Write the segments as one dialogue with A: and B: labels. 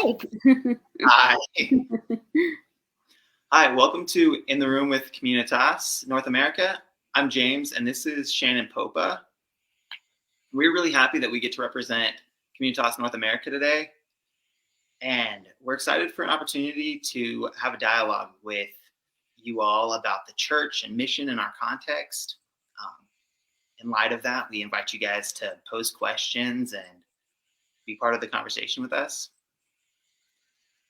A: Hi. Hi, welcome to In the Room with Communitas, North America. I'm James, and this is Shannon Popa. We're really happy that we get to represent Communitas North America today, and we're excited for an opportunity to have a dialogue with you all about the church and mission in our context. In light of that, we invite you guys to pose questions and be part of the conversation with us.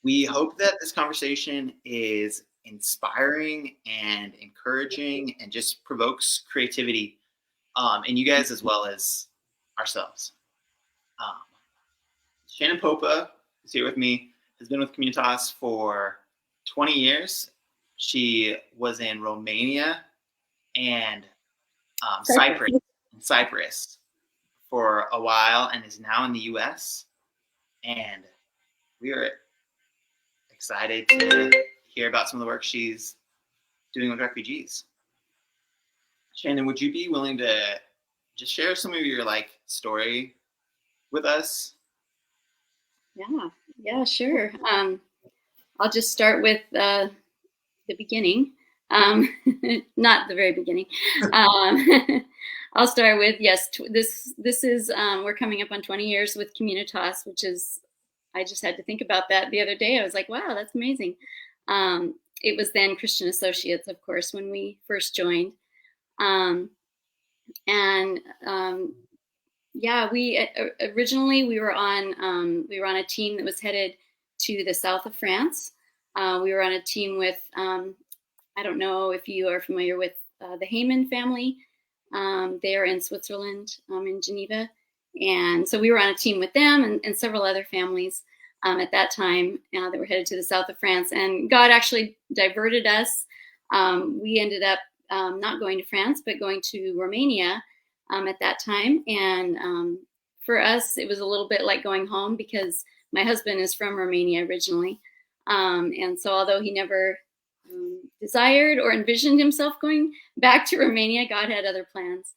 A: We hope that this conversation is inspiring and encouraging and just provokes creativity in you guys as well as ourselves. Shannon Popa is here with me, has been with Communitas for 20 years. She was in Romania and Cyprus for a while and is now in the US. And we are excited to hear about some of the work she's doing with refugees. Shannon, would you be willing to just share some of your story with us?
B: Yeah, sure. I'll just start with the beginning. Not the very beginning. I'll start with, yes, this is, we're coming up on 20 years with Communitas, which is, I just had to think about that the other day. I was like, wow, that's amazing. It was then Christian Associates, of course, when we first joined. Yeah, we originally we were on a team that was headed to the south of France. We were on a team with I don't know if you are familiar with the Heyman family. They are in Switzerland, in Geneva, and so we were on a team with them and several other families at that time that were headed to the south of France. And God actually diverted us. We ended up not going to France, but going to Romania. At that time, and for us it was a little bit like going home because my husband is from Romania originally, and so although he never desired or envisioned himself going back to Romania, God had other plans.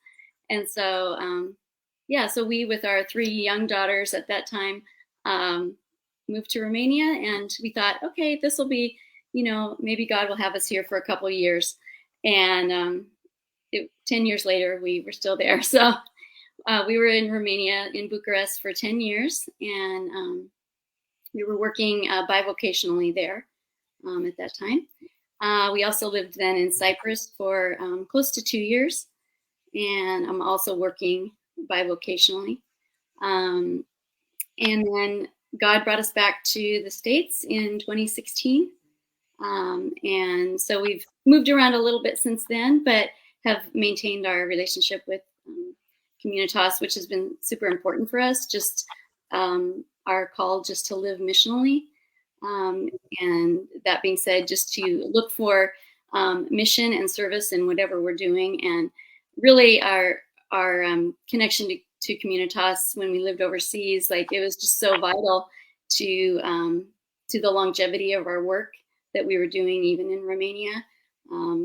B: And so so we, with our 3 young daughters at that time, moved to Romania, and we thought, okay, this will be, maybe God will have us here for a couple of years. And 10 years later, we were still there. So we were in Romania, in Bucharest, for 10 years, and we were working bivocationally there at that time. We also lived then in Cyprus for close to 2 years, and I'm also working bivocationally. And then God brought us back to the States in 2016. And so we've moved around a little bit since then, but have maintained our relationship with Communitas, which has been super important for us. Just our call just to live missionally. And that being said, just to look for mission and service in whatever we're doing. And really our connection to Communitas when we lived overseas, it was just so vital to the longevity of our work that we were doing even in Romania.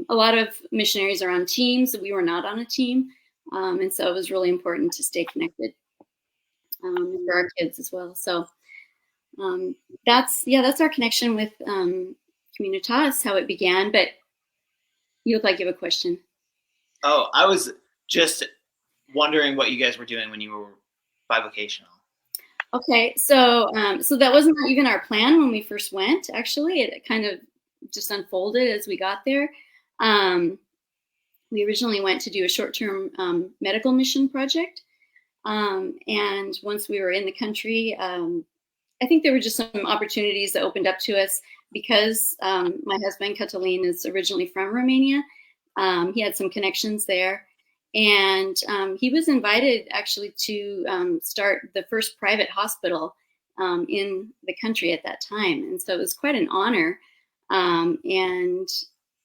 B: A lot of missionaries are on teams. We were not on a team. And so it was really important to stay connected for our kids as well. So that's our connection with Communitas, how it began. But you look like you have a question.
A: Oh, I was just wondering what you guys were doing when you were bivocational.
B: Okay, so that wasn't even our plan when we first went. Actually, it kind of just unfolded as we got there. We originally went to do a short-term medical mission project, and once we were in the country, I think there were just some opportunities that opened up to us because my husband Cătălin is originally from Romania. He had some connections there, and he was invited actually to start the first private hospital in the country at that time, and so it was quite an honor. And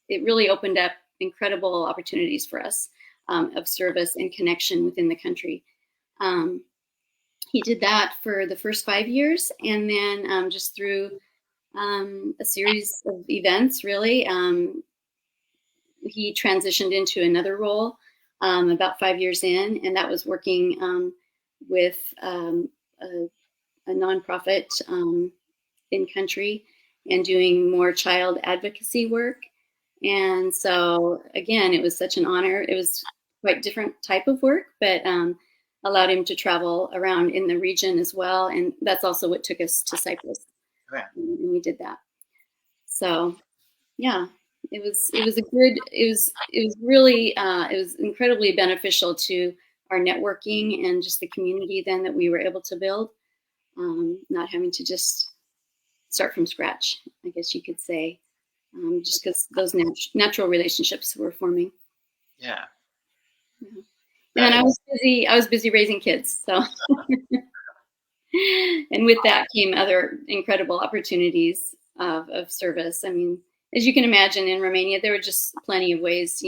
B: it really opened up incredible opportunities for us of service and connection within the country. He did that for the first 5 years, and then just through a series of events, really, he transitioned into another role about 5 years in, and that was working with a nonprofit in country and doing more child advocacy work. And so again, it was such an honor. It was quite different type of work, but allowed him to travel around in the region as well. And that's also what took us to Cyprus.
A: Okay.
B: And we did that. So yeah, it was incredibly beneficial to our networking and just the community then that we were able to build, not having to just start from scratch, I guess you could say, just because those natural relationships were forming.
A: Yeah.
B: Yeah. And I was busy raising kids, so and with that came other incredible opportunities of service. I mean, as you can imagine, in Romania, there were just plenty of ways,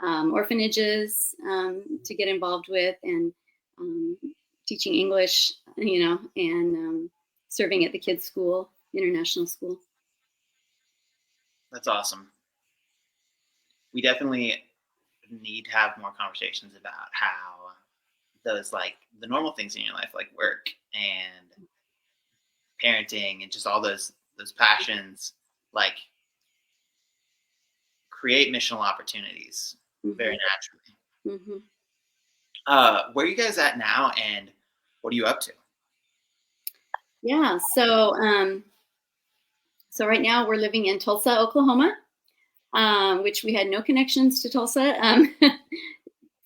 B: orphanages to get involved with, and teaching English, and serving at the kids' school, international school.
A: That's awesome. We definitely need to have more conversations about how those, like, the normal things in your life, like work and parenting and just all those passions, like, create missional opportunities very naturally. Where are you guys at now, and what are you up to?
B: Yeah, so right now we're living in Tulsa, Oklahoma, which we had no connections to Tulsa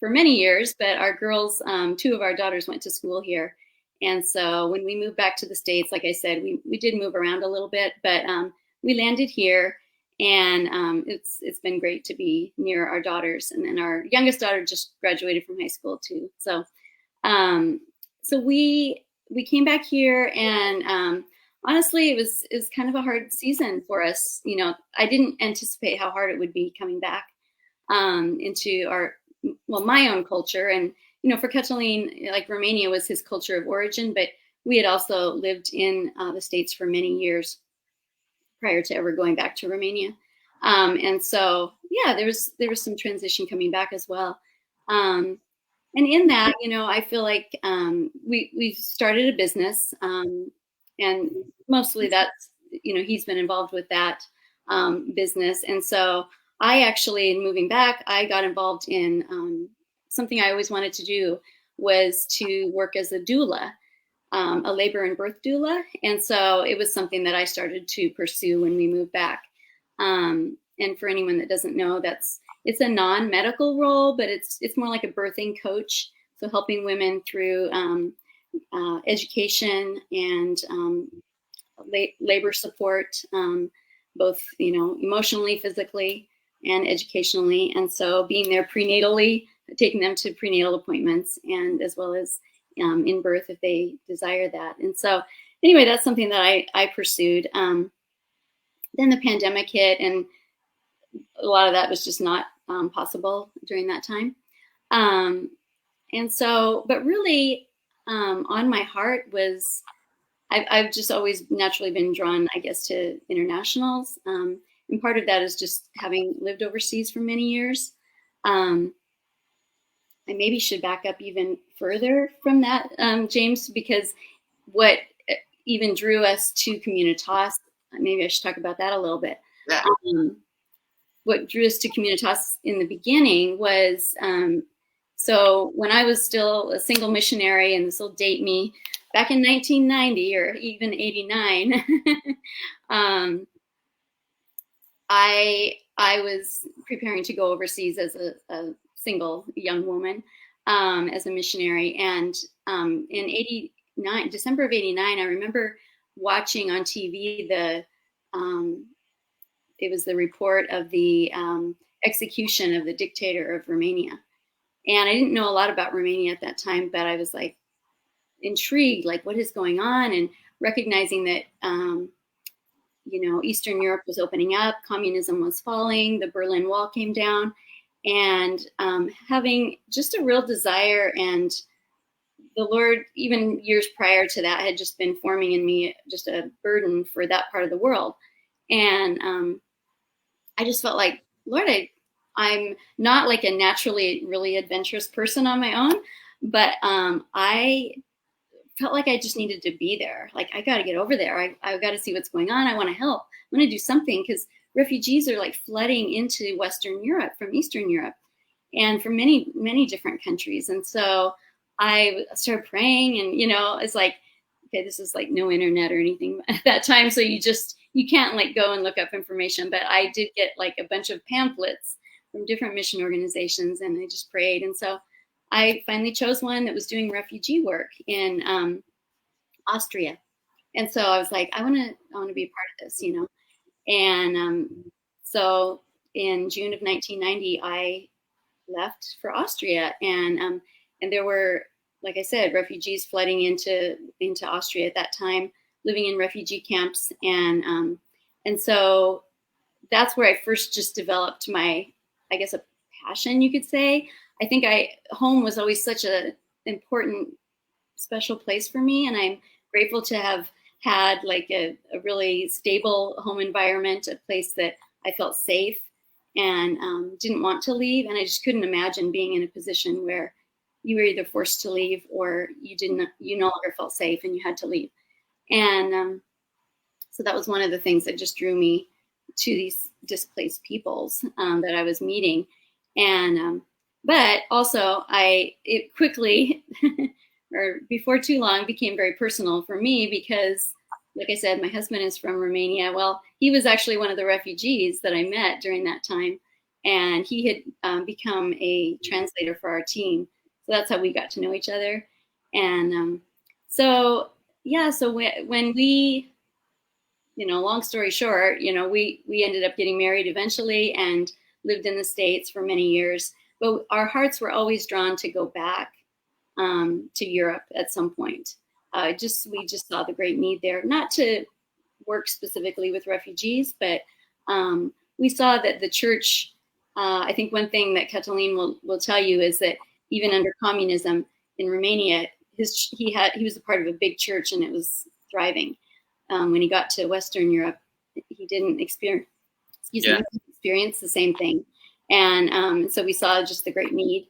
B: for many years, but our girls, two of our daughters went to school here. And so when we moved back to the States, like I said, we did move around a little bit, but we landed here, and it's been great to be near our daughters. And then our youngest daughter just graduated from high school too. So we came back here, and honestly, it was kind of a hard season for us. I didn't anticipate how hard it would be coming back into my own culture. And, for Cătălin, like, Romania was his culture of origin, but we had also lived in the States for many years prior to ever going back to Romania. And so, yeah, there was some transition coming back as well. And in that, I feel like we started a business, and mostly that's, he's been involved with that business. And so I actually, in moving back, I got involved in something I always wanted to do, was to work as a doula, a labor and birth doula. And so it was something that I started to pursue when we moved back. And for anyone that doesn't know, it's a non-medical role, but it's more like a birthing coach. So helping women through education and labor support, both, emotionally, physically, and educationally. And so being there prenatally, taking them to prenatal appointments, and as well as in birth if they desire that. And so anyway, that's something that I pursued. Then the pandemic hit, and a lot of that was just not possible during that time. And so, but really, on my heart was, I've just always naturally been drawn, I guess, to internationals. And part of that is just having lived overseas for many years. I maybe should back up even further from that, James, because what even drew us to Communitas, maybe I should talk about that a little bit.
A: Yeah.
B: What drew us to Communitas in the beginning was, so when I was still a single missionary, and this will date me, back in 1990 or even 89, I was preparing to go overseas as a single young woman, as a missionary. And in December of 89, I remember watching on TV it was the report of the execution of the dictator of Romania. And I didn't know a lot about Romania at that time, but I was like intrigued, like, what is going on? And recognizing that, Eastern Europe was opening up, communism was falling, the Berlin Wall came down, and having just a real desire. And the Lord, even years prior to that, had just been forming in me just a burden for that part of the world. And I just felt like, Lord, I'm not like a naturally really adventurous person on my own, but I felt like I just needed to be there. Like, I got to get over there. I got to see what's going on. I want to help. I want to do something, because refugees are like flooding into Western Europe from Eastern Europe and from many, many different countries. And so I started praying, and, it's like, okay, this is like no internet or anything at that time. So you can't like go and look up information, but I did get like a bunch of pamphlets from different mission organizations, and I just prayed. And so I finally chose one that was doing refugee work in Austria. And so I was like, I want to be a part of this, And so in June of 1990, I left for Austria, and there were, like I said, refugees flooding into Austria at that time, living in refugee camps, and so that's where I first just developed my, I guess, a passion, you could say. I think home was always such a important, special place for me, and I'm grateful to have had like a really stable home environment, a place that I felt safe and didn't want to leave. And I just couldn't imagine being in a position where you were either forced to leave or you no longer felt safe and you had to leave. And so that was one of the things that just drew me to these displaced peoples that I was meeting. And but also it quickly or before too long became very personal for me, because, like I said, my husband is from Romania. Well, he was actually one of the refugees that I met during that time, and he had become a translator for our team. So that's how we got to know each other. And so when we, long story short, we ended up getting married eventually and lived in the States for many years. But our hearts were always drawn to go back to Europe at some point. We just saw the great need there, not to work specifically with refugees, but we saw that the church. I think one thing that Catalin will tell you is that even under communism in Romania, he was a part of a big church and it was thriving. When he got to Western Europe, he didn't experience the same thing, and so we saw just the great need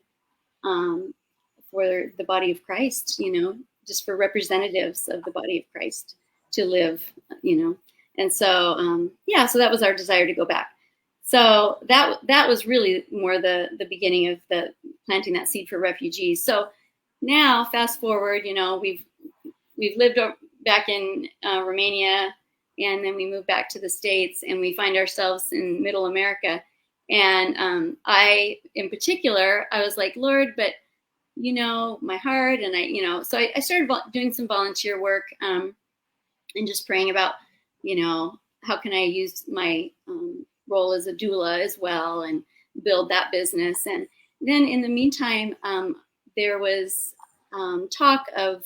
B: for the body of Christ, just for representatives of the body of Christ to live, and so so that was our desire to go back. So that was really more the beginning of the planting that seed for refugees. So now, fast forward, we've lived back in Romania, and then we moved back to the States, and we find ourselves in Middle America. And I, in particular, I was like, Lord, but my heart, and so I started doing some volunteer work and just praying about, how can I use my role as a doula as well and build that business. And then in the meantime, there was talk of,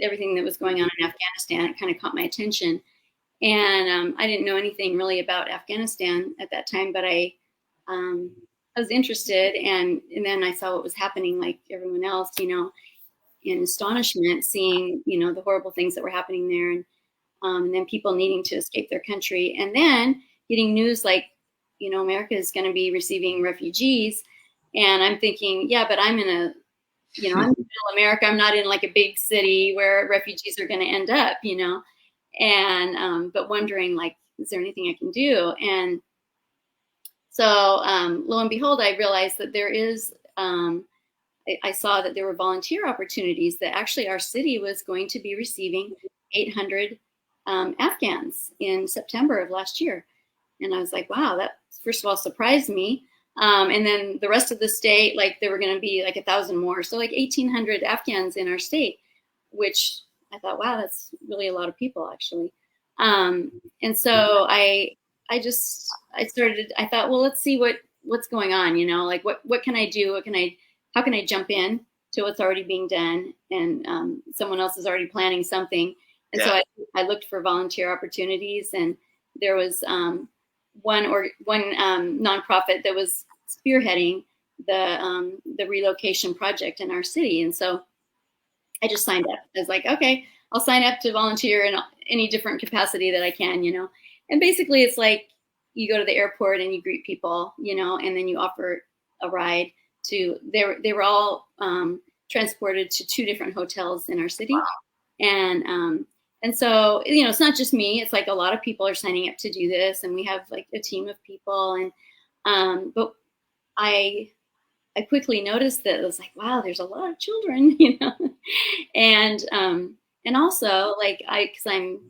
B: everything that was going on in Afghanistan. It kind of caught my attention. And I didn't know anything really about Afghanistan at that time, but I was interested. And then I saw what was happening, like everyone else, in astonishment, seeing, the horrible things that were happening there. And then people needing to escape their country. And then getting news like, America is going to be receiving refugees. And I'm thinking, yeah, but I'm in I'm in middle America. I'm not in like a big city where refugees are going to end up, and but wondering, like, is there anything I can do? And so lo and behold, I realized that there is, I saw that there were volunteer opportunities, that actually our city was going to be receiving 800 Afghans in September of last year. And I was like, wow, that first of all surprised me. And then the rest of the state, like there were going to be like 1,000 more. So like 1,800 Afghans in our state, which I thought, wow, that's really a lot of people actually. And so I thought, well, let's see what's going on, like what can I do? How can I jump in to what's already being done? And someone else is already planning something. And so I looked for volunteer opportunities, and there was one nonprofit that was spearheading the relocation project in our city. And so I just signed up. I was like, okay, I'll sign up to volunteer in any different capacity that I can, And basically it's like you go to the airport and you greet people, and then you offer a ride to, they were all transported to 2 different hotels in our city.
A: Wow.
B: And so, it's not just me. It's like a lot of people are signing up to do this, and we have like a team of people. But I I quickly noticed that it was like, wow, there's a lot of children, and and also like because I'm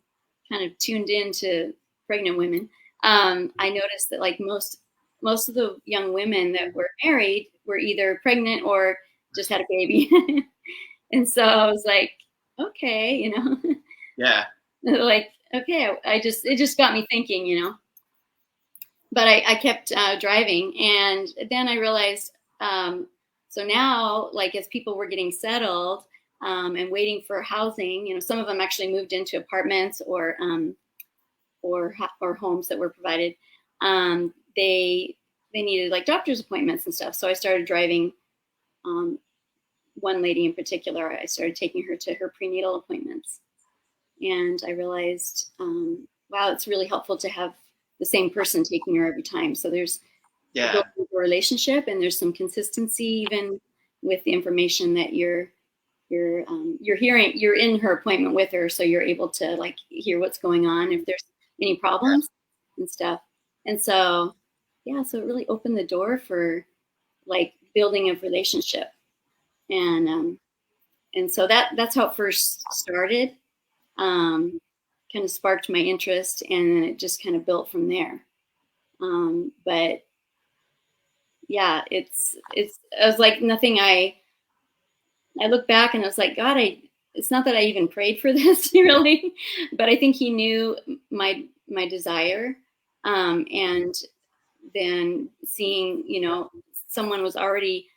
B: kind of tuned into pregnant women. I noticed that like most of the young women that were married were either pregnant or just had a baby. And so I was like, okay,
A: Yeah.
B: like, okay, it just got me thinking, but I kept driving. And then I realized, so now, like, as people were getting settled and waiting for housing, some of them actually moved into apartments or homes that were provided. They needed like doctor's appointments and stuff. So I started driving. One lady in particular, I started taking her to her prenatal appointments, and I realized, wow, it's really helpful to have the same person taking her every time. So there's
A: Yeah.
B: building a relationship, and there's some consistency even with the information that you're hearing. You're in her appointment with her, so you're able to like hear what's going on if there's any problems and stuff. And so, yeah, so it really opened the door for like building a relationship, and and so that's how it first started. Um, Kind of sparked my interest, and then it just kind of built from there. But yeah, it's I was like nothing. I look back and I was like, God, it's not that I even prayed for this really, but I think He knew my desire, and then seeing someone was already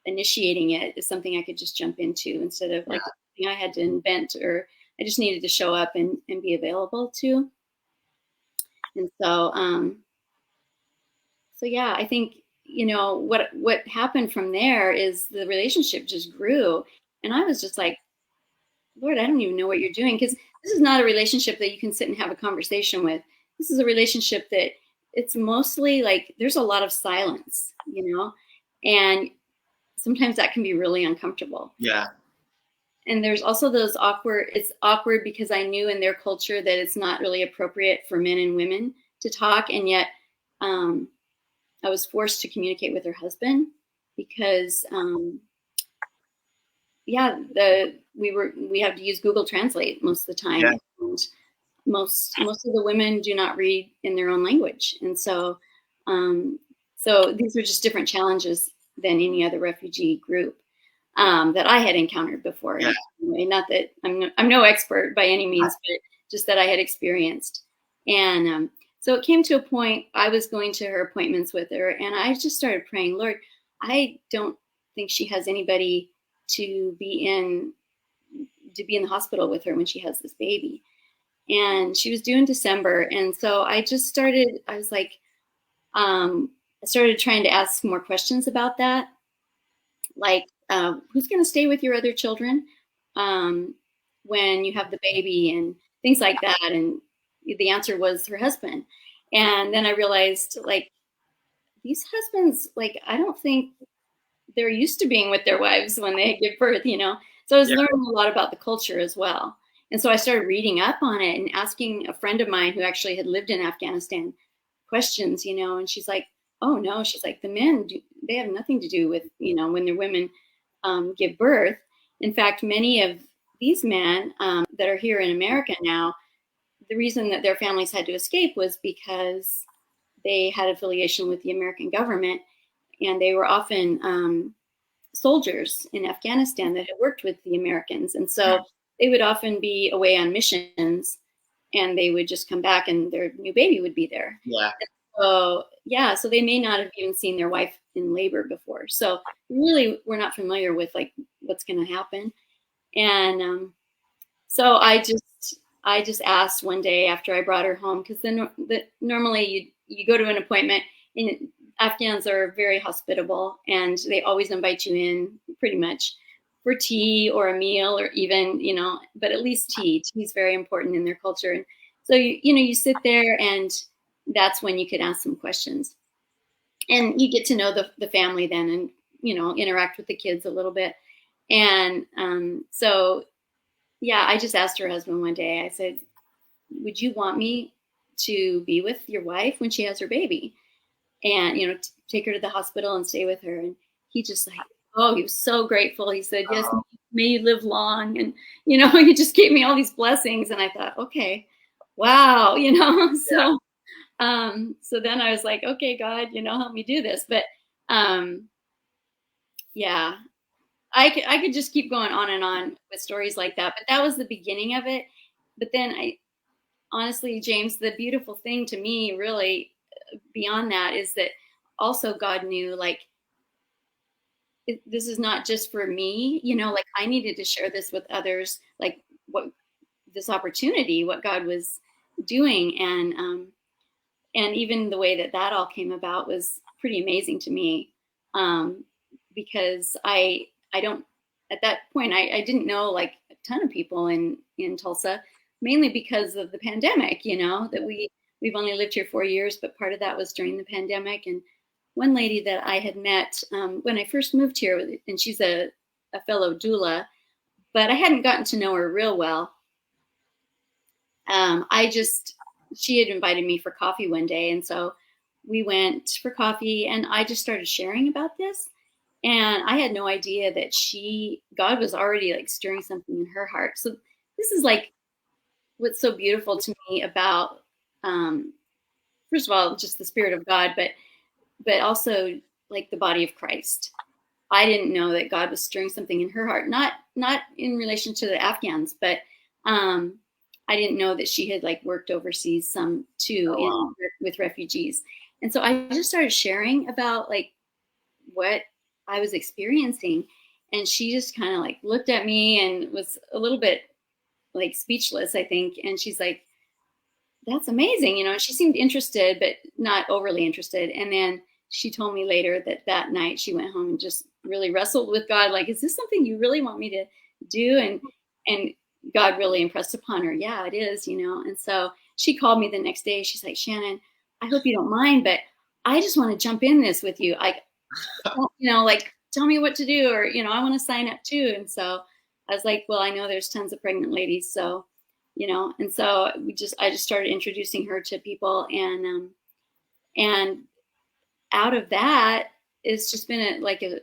B: initiating it is something I could just jump into instead of like something I had to invent, or I just needed to show up and be available to. And so yeah, I think what happened from there is the relationship just grew, and I was just like, Lord, I don't even know what you're doing, because this is not a relationship that you can sit and have a conversation with. This is a relationship that it's mostly like there's a lot of silence, and sometimes that can be really uncomfortable.
A: Yeah.
B: And there's also it's awkward because I knew in their culture that it's not really appropriate for men and women to talk. And yet um, I was forced to communicate with her husband because, yeah, we have to use Google Translate most of the time.
A: Yeah.
B: And most of the women do not read in their own language. And so these are just different challenges than any other refugee group that I had encountered before.
A: Yeah.
B: Anyway, not that I'm no expert by any means, but just that I had experienced. And so it came to a point I was going to her appointments with her, and I just started praying, Lord, I don't think she has anybody to be in the hospital with her when she has this baby. And she was due in December, and so I was like, I started trying to ask more questions about that, like who's going to stay with your other children when you have the baby and things like that. And the answer was her husband. And then I realized, like, these husbands, like, I don't think they're used to being with their wives when they give birth. So I was
A: Yeah.
B: learning a lot about the culture as well. And so I started reading up on it and asking a friend of mine who actually had lived in Afghanistan questions, and she's like, oh no, she's like, the men, they have nothing to do with, when their women give birth. In fact, many of these men that are here in America now, the reason that their families had to escape was because they had affiliation with the American government, and they were often soldiers in Afghanistan that had worked with the Americans. And so they would often be away on missions, and they would just come back and their new baby would be there.
A: Yeah.
B: So yeah, so they may not have even seen their wife in labor before. So really, we're not familiar with like what's going to happen. And so I just asked one day after I brought her home, because then normally you go to an appointment, and Afghans are very hospitable, and they always invite you in pretty much for tea or a meal, or even but at least tea. Tea is very important in their culture. And so you sit there, and that's when you could ask some questions, and you get to know the family then, and interact with the kids a little bit. And so, yeah, I just asked her husband one day, I said, would you want me to be with your wife when she has her baby? And, take her to the hospital and stay with her. And he just like, oh, he was so grateful. He said, yes,
A: Oh,
B: may you live long. And, he just gave me all these blessings. And I thought, okay, wow,
A: yeah.
B: so then I was like, okay, God, help me do this. But, um, yeah, I could just keep going on and on with stories like that, but that was the beginning of it. But then honestly, James, the beautiful thing to me really beyond that is that also God knew, like, this is not just for me, like I needed to share this with others, like what this opportunity, what God was doing. And even the way that that all came about was pretty amazing to me, um, because I don't at that point I didn't know like a ton of people in Tulsa, mainly because of the pandemic. That we've only lived here 4 years, but part of that was during the pandemic. And one lady that I had met when I first moved here, and she's a fellow doula, but I hadn't gotten to know her real well. I just She had invited me for coffee one day, and so we went for coffee, and I just started sharing about this, and I had no idea that God was already like stirring something in her heart. So this is like what's so beautiful to me about, um, first of all, just the Spirit of God, but also like the body of Christ. I didn't know that God was stirring something in her heart, not in relation to the Afghans, but um, I didn't know that she had like worked overseas some too
A: Oh, wow.
B: in with refugees. And so I just started sharing about like what I was experiencing, and she just kind of like looked at me and was a little bit like speechless, I think. And she's like, that's amazing. She seemed interested, but not overly interested. And then she told me later that that night she went home and just really wrestled with God. Like, is this something you really want me to do? And God really impressed upon her. Yeah, it is. And so she called me the next day. She's like, Shannon, I hope you don't mind, but I just want to jump in this with you. Like, tell me what to do, or, I want to sign up too. And so I was like, well, I know there's tons of pregnant ladies. So, and so I just started introducing her to people. And out of that, it's just been a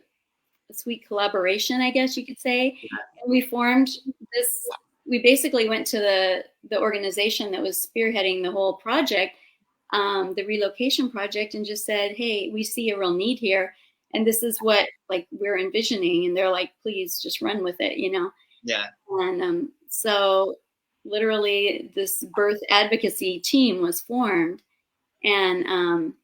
B: sweet collaboration, I guess you could say. And we formed this, we basically went to the organization that was spearheading the whole project, the relocation project, and just said, hey, we see a real need here, and this is what like we're envisioning. And they're like, please just run with it.
A: Yeah.
B: And so literally this birth advocacy team was formed. And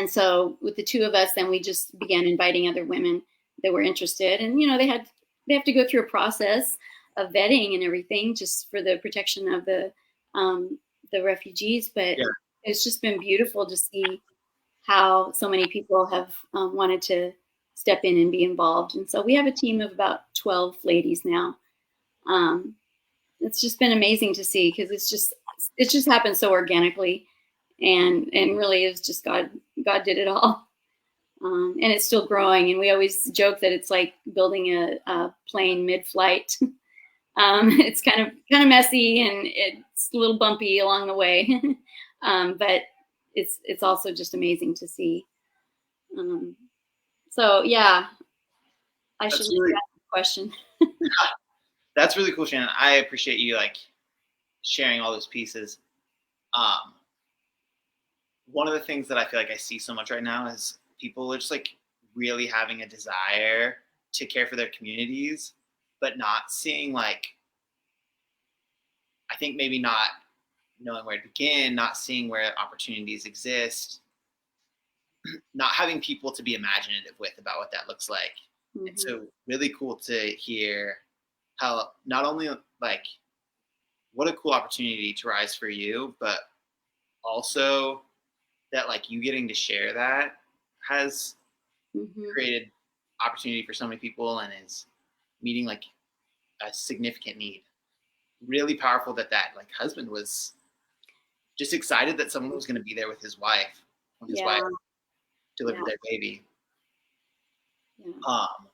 B: so with the two of us, then we just began inviting other women that were interested. And they have to go through a process of vetting and everything, just for the protection of the refugees. But
A: Yeah.
B: it's just been beautiful to see how so many people have wanted to step in and be involved. And so we have a team of about 12 ladies now. Um, it's just been amazing to see, because it's just happened so organically, and really it was just God did it all. And it's still growing, and we always joke that it's like building a plane mid-flight. It's kind of messy, and it's a little bumpy along the way. But it's also just amazing to see. um, so yeah, I should
A: That's
B: leave
A: really
B: that question.
A: that's really cool, Shannon. I appreciate you like sharing all those pieces. Um, One of the things that I feel like I see so much right now is people are just like really having a desire to care for their communities, but not seeing like, I think maybe not knowing where to begin, not seeing where opportunities exist, not having people to be imaginative with about what that looks like. And
B: Hmm.
A: so really cool to hear how not only like what a cool opportunity to rise for you, but also that like you getting to share that has
B: Hmm.
A: created opportunity for so many people and is meeting like a significant need. Really powerful that like husband was just excited that someone was going to be there with his wife when his wife
B: Yeah, yeah,
A: delivered their baby.
B: yeah.
A: Um,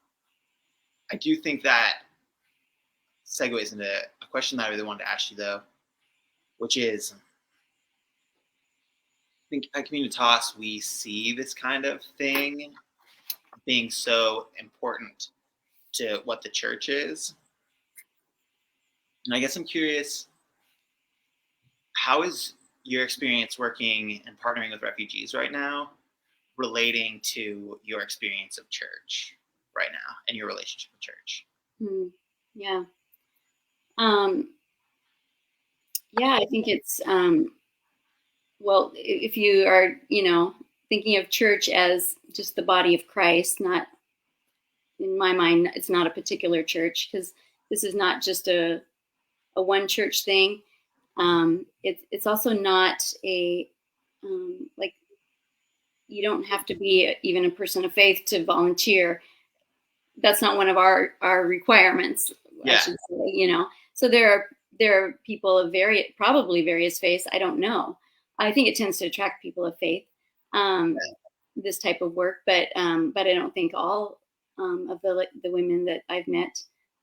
A: I do think that segues into a question that I really wanted to ask you, though, which is, I think at Communitas we see this kind of thing being so important to what the church is. And I guess I'm curious, how is your experience working and partnering with refugees right now relating to your experience of church right now and your relationship with church?
B: Yeah. Yeah, I think it's, well, if you are, thinking of church as just the body of Christ, not, in my mind, it's not a particular church, because this is not just a one church thing. It's also not like, you don't have to be even a person of faith to volunteer. That's not one of our requirements, I
A: Yeah.
B: should say. So there are people of probably various faiths. I don't know. I think it tends to attract people of faith, this type of work, but I don't think all of the women that I've met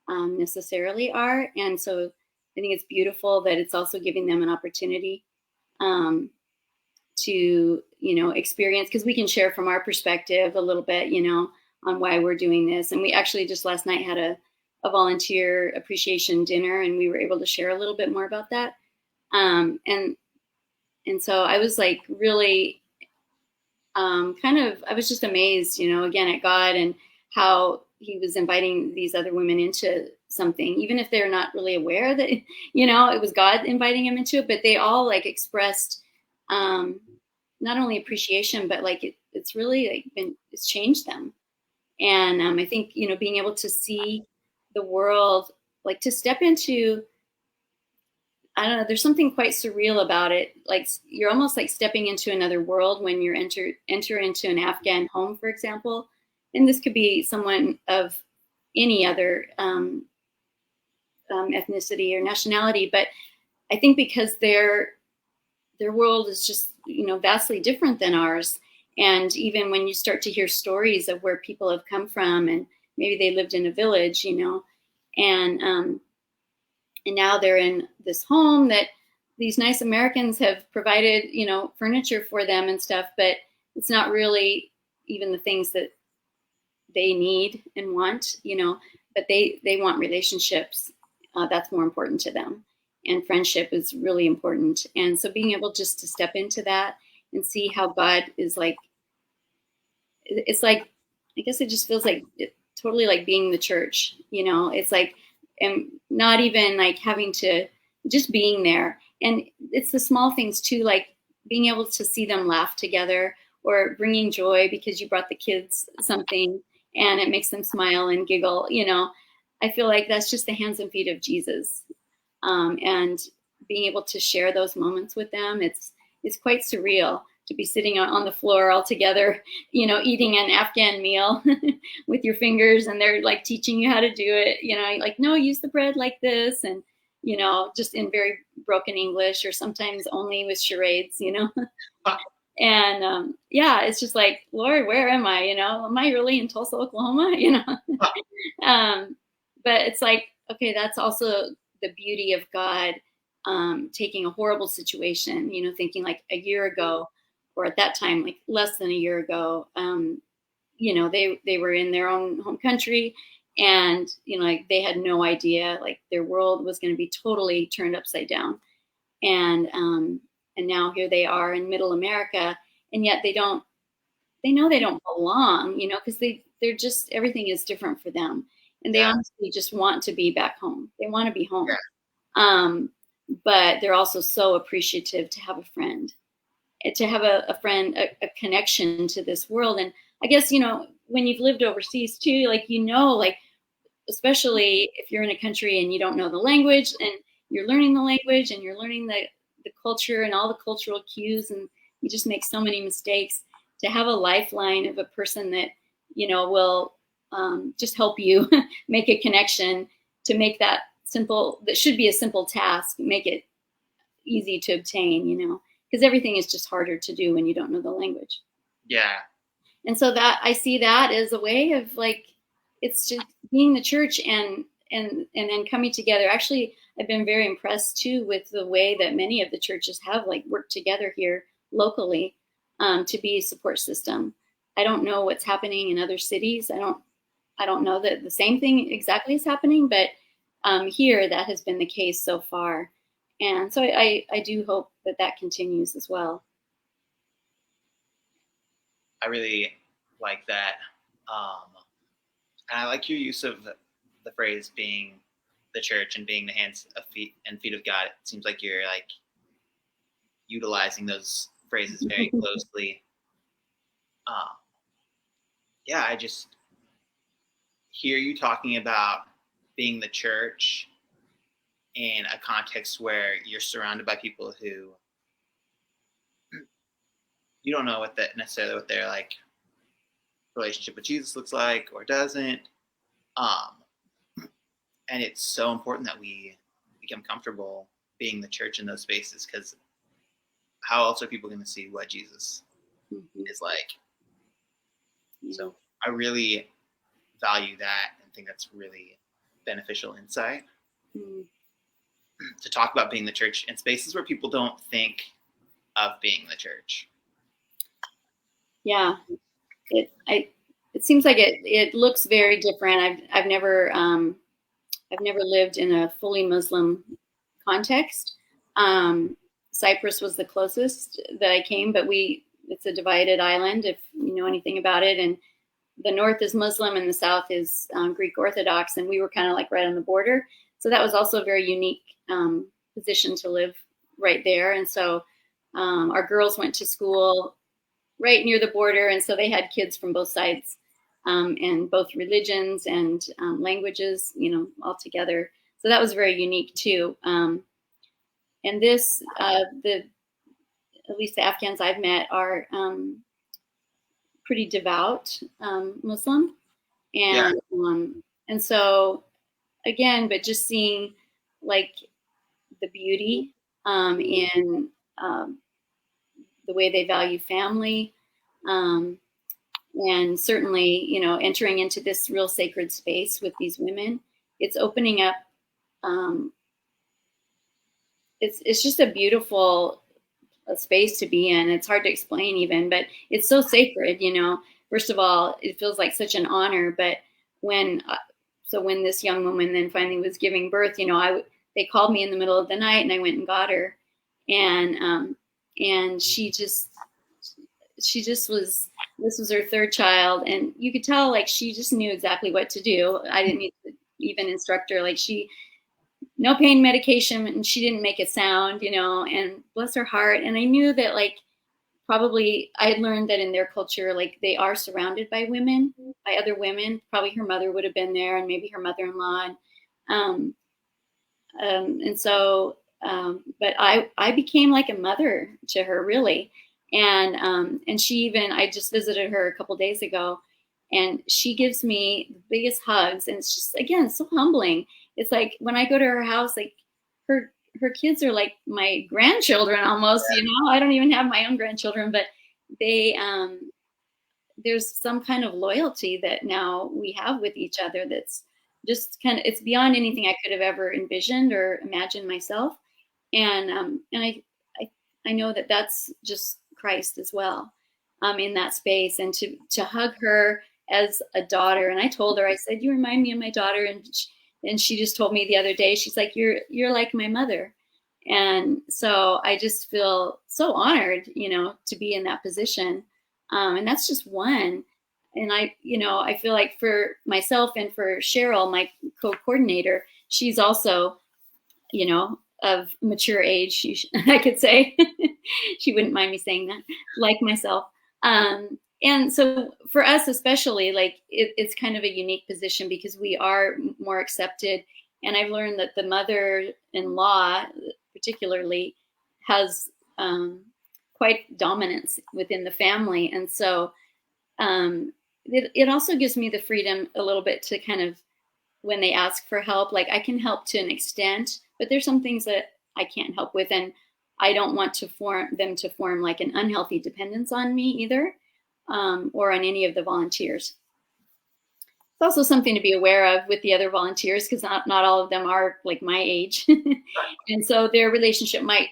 B: necessarily are. And so I think it's beautiful that it's also giving them an opportunity to experience, because we can share from our perspective a little bit, on why we're doing this. And we actually just last night had a volunteer appreciation dinner, and we were able to share a little bit more about that. And so I was like really I was just amazed, again, at God and how he was inviting these other women into something, even if they're not really aware that, it was God inviting them into it, but they all like expressed not only appreciation, but like it's really like it's changed them. And I think, being able to see the world, like to step into, I don't know, there's something quite surreal about it. Like you're almost like stepping into another world when you're enter into an Afghan home, for example. And this could be someone of any other ethnicity or nationality, but I think because their world is just vastly different than ours. And even when you start to hear stories of where people have come from, and maybe they lived in a village, and now they're in this home that these nice Americans have provided, furniture for them and stuff, but it's not really even the things that they need and want, but they want relationships. That's more important to them. And friendship is really important. And so being able just to step into that and see how God is like, it's like, I guess it just feels like totally like being the church, it's like, and not even like having to, just being there. And it's the small things too, like being able to see them laugh together, or bringing joy because you brought the kids something and it makes them smile and giggle. I feel like that's just the hands and feet of Jesus. And being able to share those moments with them, it's quite surreal to be sitting on the floor all together, eating an Afghan meal with your fingers, and they're like teaching you how to do it, like, no, use the bread like this, and just in very broken English, or sometimes only with charades, and yeah, it's just like, Lord, where am I? Am I really in Tulsa, Oklahoma? But it's like, okay, that's also the beauty of God, taking a horrible situation, thinking like a year ago, or at that time, like less than a year ago, they were in their own home country, and like they had no idea, like their world was going to be totally turned upside down, and now here they are in Middle America, and yet they know they don't belong, because they're just, everything is different for them, and they honestly just want to be back home. They want to be home. But they're also so appreciative to have a friend, to have a friend, a connection to this world. And I guess, when you've lived overseas too, like, like, especially if you're in a country and you don't know the language, and you're learning the language, and you're learning the culture and all the cultural cues, and you just make so many mistakes, to have a lifeline of a person that, will just help you make a connection, to make that should be a simple task, make it easy to obtain, because everything is just harder to do when you don't know the language.
A: Yeah.
B: And so that I see that as a way of like, it's just being the church and then coming together. Actually, I've been very impressed too with the way that many of the churches have like worked together here locally to be a support system. I don't know what's happening in other cities. I don't know that the same thing exactly is happening, but here that has been the case so far. And so I do hope that that continues as well.
A: I really like that. And I like your use of the phrase being the church and being the hands of feet and feet of God. It seems like you're like utilizing those phrases very closely. Um, yeah, I just hear you talking about being the church in a context where you're surrounded by people who you don't know what that necessarily what their like relationship with Jesus looks like or doesn't. Um, and it's so important that we become comfortable being the church in those spaces, because how else are people going to see what Jesus is like?
B: Yeah.
A: So I really value that and think that's really beneficial insight
B: Mm.
A: to talk about being the church in spaces where people don't think of being the church.
B: Yeah, it seems like it looks very different. I've never lived in a fully Muslim context. Cyprus was the closest that I came, but it's a divided island if you know anything about it. And the north is Muslim and the south is Greek Orthodox, and we were kind of like right on the border. So that was also a very unique position to live right there. And so our girls went to school right near the border, and so they had kids from both sides and both religions and languages, you know, all together. So that was very unique too. And this, the at least the Afghans I've met are pretty devout Muslim,
A: Yeah.
B: And so again, but just seeing like the beauty in the way they value family. And certainly, you know, entering into this real sacred space with these women, it's opening up. Um, it's just a beautiful space to be in. It's hard to explain even, but it's so sacred. You know, first of all, it feels like such an honor. But when when this young woman then finally was giving birth, you know, they called me in the middle of the night, and I went and got her, and she just was, this was her third child, and you could tell like she just knew exactly what to do. I didn't need to even instruct her. Like she, no pain medication, and she didn't make a sound, you know, and bless her heart. And I knew that like probably I had learned that in their culture, like they are surrounded by women, by other women. Probably her mother would have been there, and maybe her mother-in-law. Um, and so, but I became like a mother to her, really. And she even, I just visited her a couple days ago, and she gives me the biggest hugs. And it's just, again, so humbling. It's like when I go to her house, like her kids are like my grandchildren almost, you know. I don't even have my own grandchildren, but they, there's some kind of loyalty that now we have with each other that's just kind of, it's beyond anything I could have ever envisioned or imagined myself. And I know that that's just Christ as well, in that space. And to hug her as a daughter. And I told her, I said, you remind me of my daughter. And she just told me the other day, she's like, you're like my mother. And so I just feel so honored, you know, to be in that position. And that's just one. And you know, I feel like for myself and for Cheryl, my co-coordinator, she's also, you know, of mature age, I could say. She wouldn't mind me saying that, like myself. And so for us, especially, like it's kind of a unique position because we are more accepted. And I've learned that the mother-in-law, particularly, has quite dominance within the family. And so it also gives me the freedom a little bit to kind of, when they ask for help, like I can help to an extent, but there's some things that I can't help with. And I don't want to form like an unhealthy dependence on me either, or on any of the volunteers. it's also something to be aware of with the other volunteers, because not all of them are like my age, and so their relationship might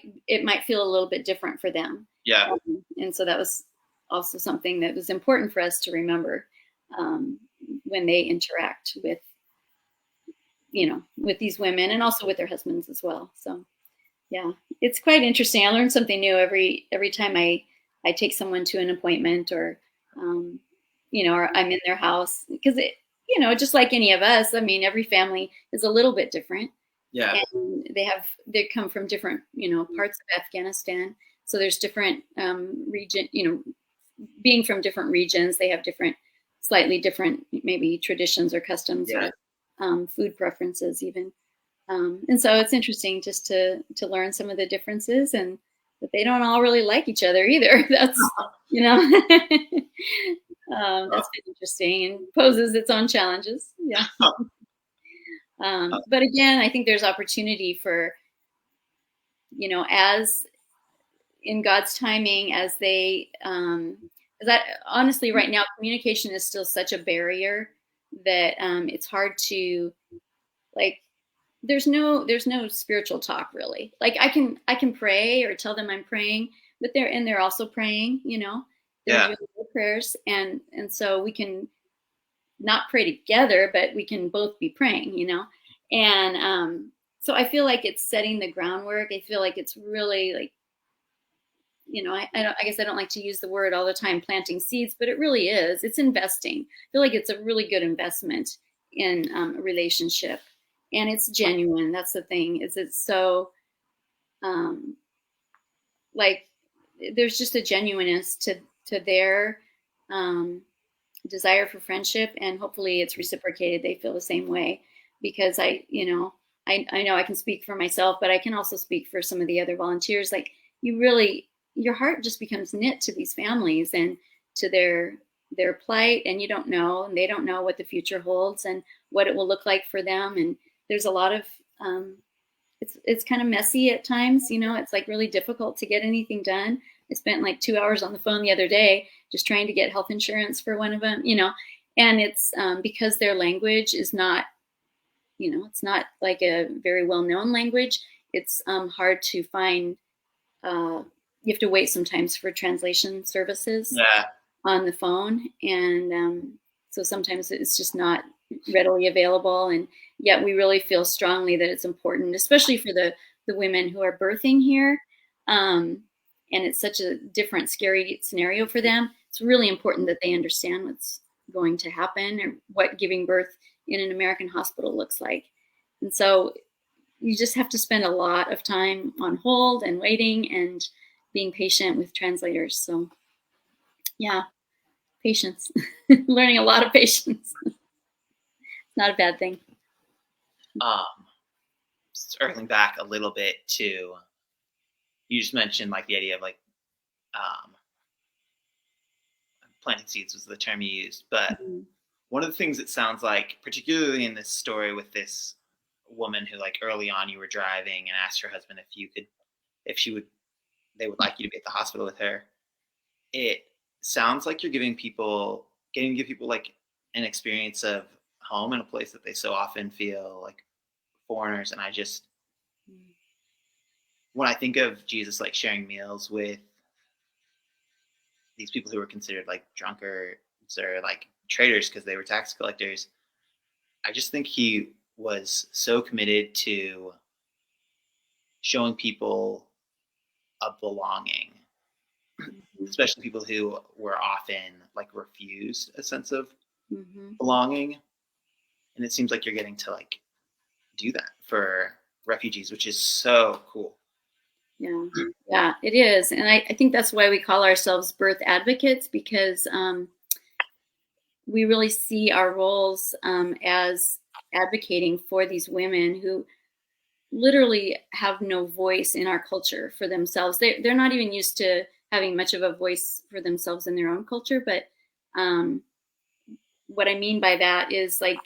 B: feel a little bit different for them.
A: Yeah.
B: And so that was also something that was important for us to remember um, when they interact with with these women and also with their husbands as well. So yeah, it's quite interesting. I learn something new every time I take someone to an appointment, or or I'm in their house, because just like any of us, I mean, every family is a little bit different,
A: Yeah.
B: and they come from different parts of Afghanistan. So there's different region, being from different regions, they have slightly different maybe traditions or customs,
A: Yeah.
B: or food preferences even. And so it's interesting just to learn some of the differences, and that they don't all really like each other either. That's you know that's been interesting and poses its own challenges. Yeah. But again, I think there's opportunity for as in God's timing, as they that honestly right now communication is still such a barrier that it's hard to, like, there's no spiritual talk really. Like I can pray or tell them I'm praying, but they're also praying, they're
A: Yeah.
B: doing their prayers, and so we can not pray together, but we can both be praying, and so I feel like it's setting the groundwork. I feel like it's really like, I guess I don't like to use the word all the time, planting seeds, but it really is. It's investing. I feel like it's a really good investment in a relationship, and it's genuine. That's the thing. Is it's so um, like there's just a genuineness to their um, desire for friendship, and hopefully it's reciprocated. They feel the same way, because I know I can speak for myself, but I can also speak for some of the other volunteers. Like, your heart just becomes knit to these families and to their plight, and and they don't know what the future holds and what it will look like for them. And there's a lot of it's kind of messy at times. It's like really difficult to get anything done. I spent like 2 hours on the phone the other day just trying to get health insurance for one of them, and it's because their language is not, it's not like a very well-known language. It's hard to find. You have to wait sometimes for translation services
A: Yeah.
B: on the phone, and so sometimes it's just not readily available. And yet we really feel strongly that it's important, especially for the women who are birthing here, and it's such a different, scary scenario for them. It's really important that they understand what's going to happen, or what giving birth in an American hospital looks like. And so you just have to spend a lot of time on hold and waiting and being patient with translators. So yeah, patience. Learning a lot of patience. Not a bad thing.
A: Um, Circling back a little bit to, you just mentioned like the idea of like um, planting seeds was the term you used, but
B: Mhm.
A: one of the things it sounds like, particularly in this story with this woman who, like, early on you were driving and asked her husband if she would, they would like you to be at the hospital with her. It sounds like you're getting to give people like an experience of home in a place that they so often feel like foreigners. And when I think of Jesus, like sharing meals with these people who were considered like drunkards or like traitors because they were tax collectors, I just think he was so committed to showing people a belonging,
B: Mhm.
A: especially people who were often like refused a sense of
B: Mhm.
A: belonging. And it seems like you're getting to like do that for refugees, which is so cool.
B: Yeah, yeah, it is, and I think that's why we call ourselves birth advocates, because we really see our roles as advocating for these women who literally have no voice in our culture for themselves. They're not even used to having much of a voice for themselves in their own culture. But um, what I mean by that is, like,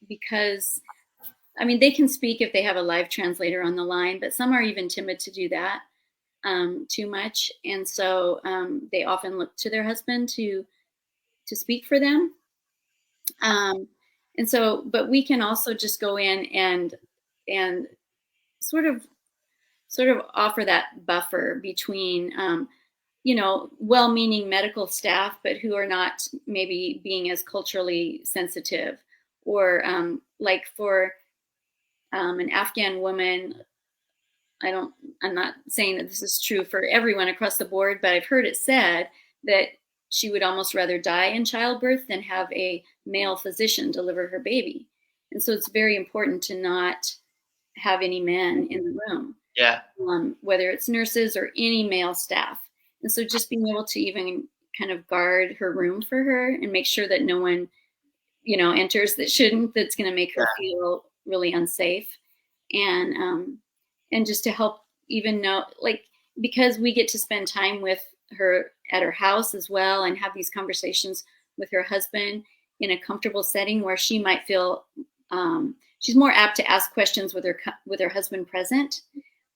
B: because I mean, they can speak if they have a live translator on the line, but some are even timid to do that too much, and so they often look to their husband to speak for them. Um, and so, but we can also just go in and sort of offer that buffer between well-meaning medical staff, but who are not maybe being as culturally sensitive, or like for an Afghan woman. I'm not saying that this is true for everyone across the board, but I've heard it said that she would almost rather die in childbirth than have a male physician deliver her baby. And so it's very important to not have any men in the room,
A: Yeah.
B: whether it's nurses or any male staff. And so just being able to even kind of guard her room for her and make sure that no one, enters that shouldn't, that's going to make her feel really unsafe. And just to help even know, like, because we get to spend time with her at her house as well and have these conversations with her husband in a comfortable setting where she might feel she's more apt to ask questions with her husband present.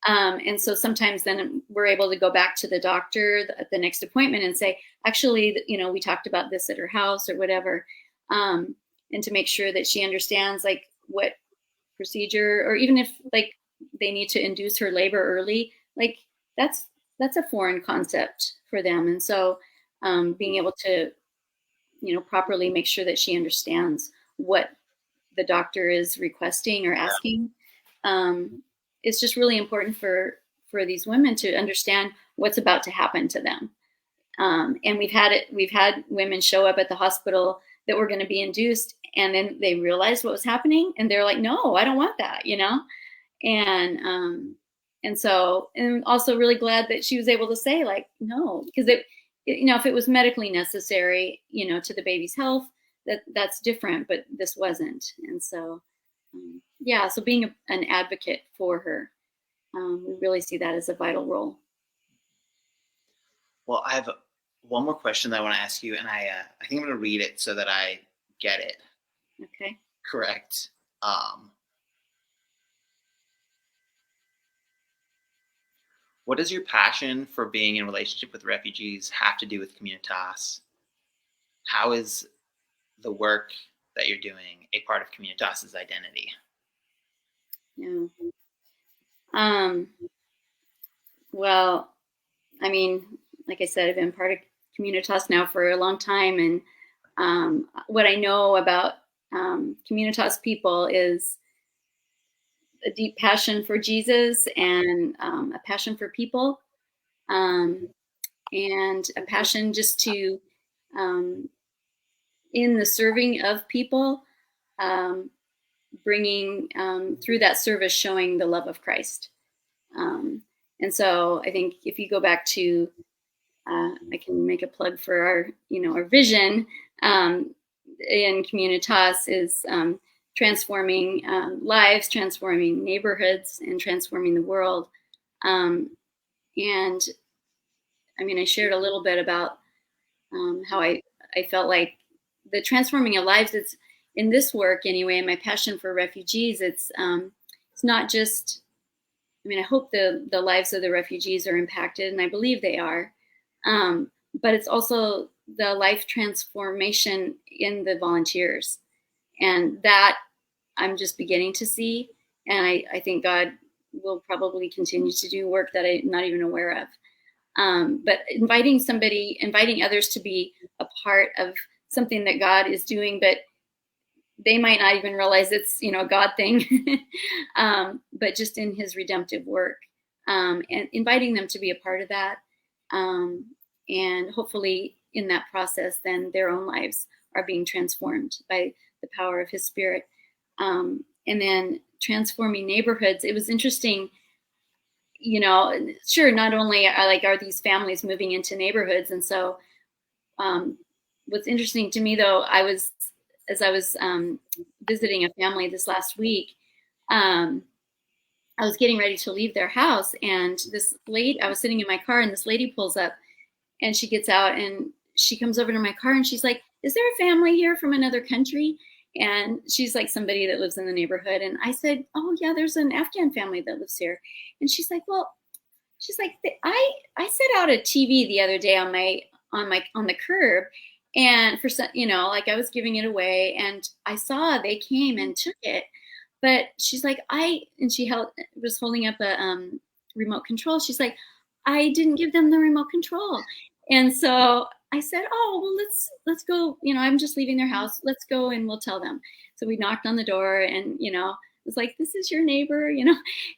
B: And so sometimes then we're able to go back to the doctor at the next appointment and say, actually, we talked about this at her house or whatever. And to make sure that she understands like what procedure, or even if like they need to induce her labor early, like that's a foreign concept for them. And so being able to, properly make sure that she understands what the doctor is requesting or asking, it's just really important for these women to understand what's about to happen to them. And we've had women show up at the hospital that were going to be induced, and then they realized what was happening, and they're like, "No, I don't want that," And so, and also really glad that she was able to say like, "No," because if it was medically necessary, to the baby's health, that's different, but this wasn't. And so, yeah, so being an advocate for her, we really see that as a vital role.
A: Well, I have one more question that I want to ask you, and I think I'm going to read it so that I get it
B: Okay.
A: correct. What does your passion for being in relationship with refugees have to do with Communitas? How is the work that you're doing a part of Communitas's identity?
B: Yeah. Well, I mean, like I said, I've been part of Communitas now for a long time, and what I know about Communitas people is a deep passion for Jesus, and a passion for people, um, and a passion just to, um, in the serving of people, um, bringing through that service, showing the love of Christ. Um, and so I think if you go back to, I can make a plug for our vision in Communitas is transforming lives, transforming neighborhoods, and transforming the world. And I mean, I shared a little bit about how I felt like the transforming of lives. It's in this work anyway, and my passion for refugees. It's not just. I mean, I hope the lives of the refugees are impacted, and I believe they are. But it's also the life transformation in the volunteers, and that I'm just beginning to see. And I think God will probably continue to do work that I'm not even aware of. But inviting others to be a part of something that God is doing, but they might not even realize it's a God thing, but just in His redemptive work, and inviting them to be a part of that, and hopefully in that process, then their own lives are being transformed by the power of His Spirit, and then transforming neighborhoods. It was interesting. Sure, not only are these families moving into neighborhoods, and so what's interesting to me though, as I was visiting a family this last week, I was getting ready to leave their house, and I was sitting in my car, and this lady pulls up, and she gets out, and she comes over to my car, and she's like, "Is there a family here from another country?" And she's like somebody that lives in the neighborhood. And I said, "Oh yeah, there's an Afghan family that lives here." And she's like, I set out a TV the other day on the curb, And for some, like I was giving it away, and I saw they came and took it. But she's like, and she was holding up a remote control. She's like, I didn't give them the remote control. And so I said, oh, well, let's go. I'm just leaving their house. Let's go and we'll tell them. So we knocked on the door, and it was like, this is your neighbor,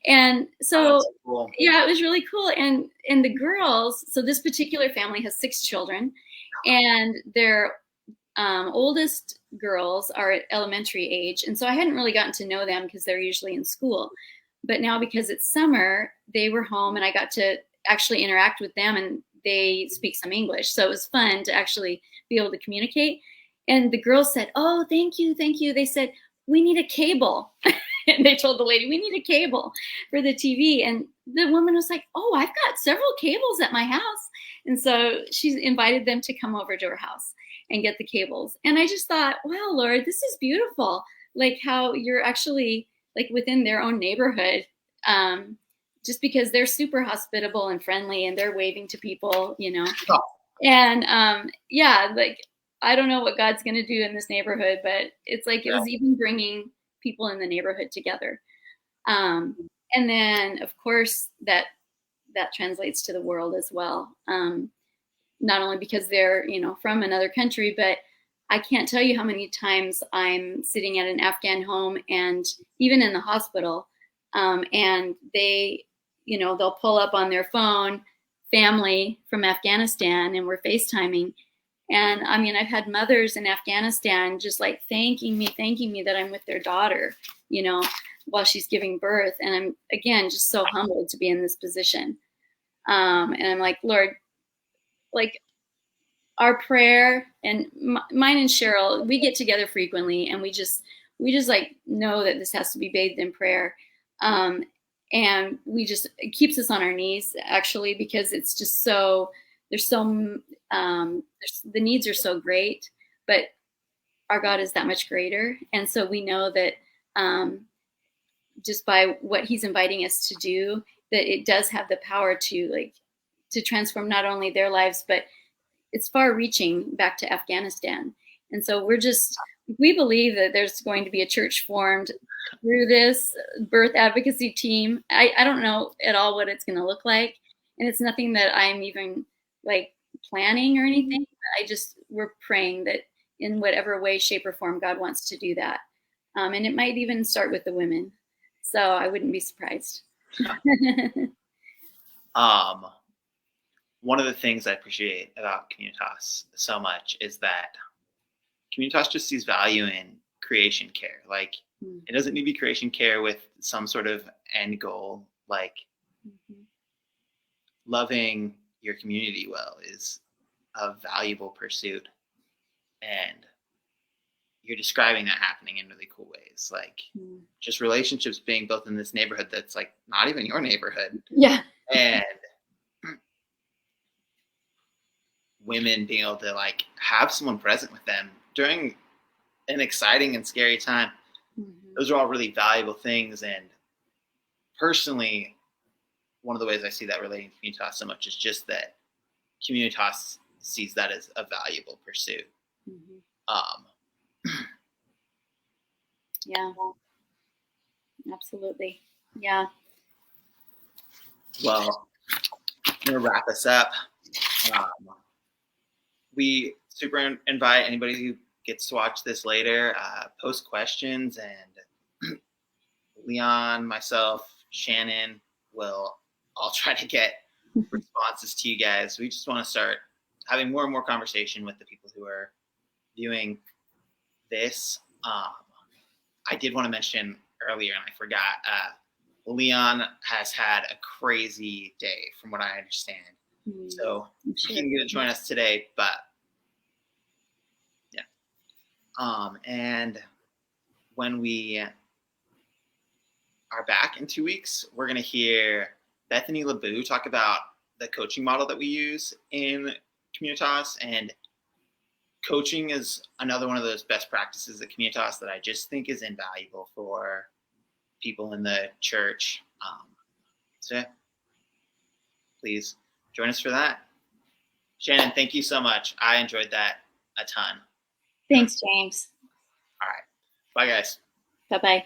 B: And so,
A: that's cool.
B: yeah, it was really cool. And the girls, so this particular family has 6 children, and their oldest girls are at elementary age. And so I hadn't really gotten to know them because they're usually in school. But now, because it's summer, they were home and I got to actually interact with them, and they speak some English. So it was fun to actually be able to communicate. And the girls said, oh, thank you, thank you. They said, we need a cable. And they told the lady, we need a cable for the TV. And the woman was like, oh, I've got several cables at my house. And so she invited them to come over to her house and get the cables. And I just thought, wow, Lord, this is beautiful. Like how you're actually like within their own neighborhood, just because they're super hospitable and friendly and they're waving to people,
A: Oh.
B: And yeah, like I don't know what God's going to do in this neighborhood, but it's like it was even bringing people in the neighborhood together. And then, of course, that translates to the world as well. Not only because they're, from another country, but I can't tell you how many times I'm sitting at an Afghan home and even in the hospital, and they, they'll pull up on their phone, family from Afghanistan, and we're FaceTiming. And I mean, I've had mothers in Afghanistan just like thanking me that I'm with their daughter, while she's giving birth. And I'm, again, just so humbled to be in this position. And I'm like, Lord, like our prayer and mine and Cheryl, we get together frequently, and we just like know that this has to be bathed in prayer. And it keeps us on our knees actually, because it's just so, the needs are so great, but our God is that much greater. And so we know that just by what he's inviting us to do, that it does have the power to transform not only their lives, but it's far reaching back to Afghanistan. And so we believe that there's going to be a church formed through this birth advocacy team. I don't know at all what it's going to look like. And it's nothing that I'm even like planning or anything. We're praying that in whatever way, shape, or form God wants to do that. And it might even start with the women. So I wouldn't be surprised.
A: One of the things I appreciate about Communitas so much is that Communitas just sees value in creation care. Like, it doesn't need to be creation care with some sort of end goal. Like, loving your community well is a valuable pursuit. And you're describing that happening in really cool ways. Like, just relationships being built in this neighborhood that's like not even your neighborhood.
B: Yeah.
A: And women being able to like have someone present with them during an exciting and scary time. Those are all really valuable things. And personally, one of the ways I see that relating to Communitas so much is just that Communitas sees that as a valuable pursuit.
B: Yeah, absolutely. Yeah.
A: Well, I'm going to wrap us up. We super invite anybody who gets to watch this later, post questions, and Leon, myself, Shannon will all try to get responses to you guys. We just want to start having more and more conversation with the people who are viewing this. I did want to mention earlier, and I forgot, Leon has had a crazy day from what I understand. So he couldn't get to join us today, but yeah. And when we are back in 2 weeks, we're going to hear Bethany LeBou talk about the coaching model that we use in Communitas. And coaching is another one of those best practices at Communitas that I just think is invaluable for people in the church. So please join us for that. Shannon, thank you so much. I enjoyed that. a ton.
B: Thanks, James.
A: All right. Bye, guys.
B: Bye bye.